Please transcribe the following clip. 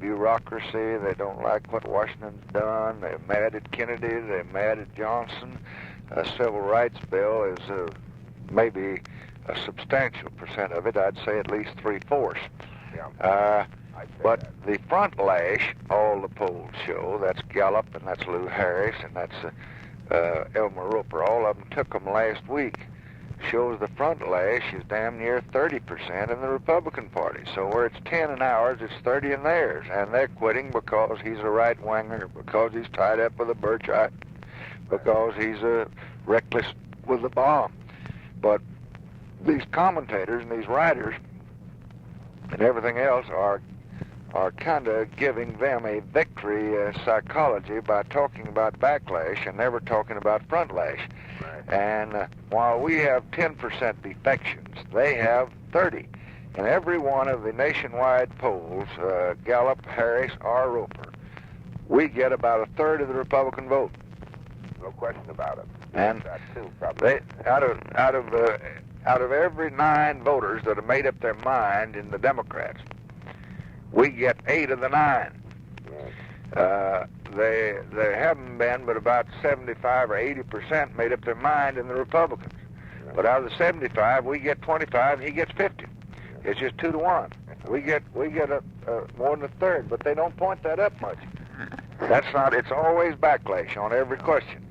bureaucracy. They don't like what Washington's done. They're mad at Kennedy. They're mad at Johnson. A civil rights bill is maybe a substantial percent of it. I'd say at least 3/4. Yeah. But the front lash, all the polls show, that's Gallup and that's Lou Harris and that's Elmer Roper, all of them took them last week, shows the front lash is damn near 30% in the Republican Party. So where it's 10 in ours, it's 30 in theirs. And they're quitting because he's a right-winger, because he's tied up with a Birchite, because he's reckless with the bomb. But these commentators and these writers and everything else are kind of giving them a victory psychology by talking about backlash and never talking about front lash. Right. And while we have 10% defections, they have 30. In every one of the nationwide polls, Gallup, Harris, or Roper, we get about a third of the Republican vote. No question about it. And that too, probably. Out of every 9 voters that have made up their mind in the Democrats, we get 8 of the 9. There haven't been but about 75 or 80% made up their mind in the Republicans. But out of the 75, we get 25, and he gets 50. It's just 2 to 1. We get more than a third, but they don't point that up much. That's not. It's always backlash on every question.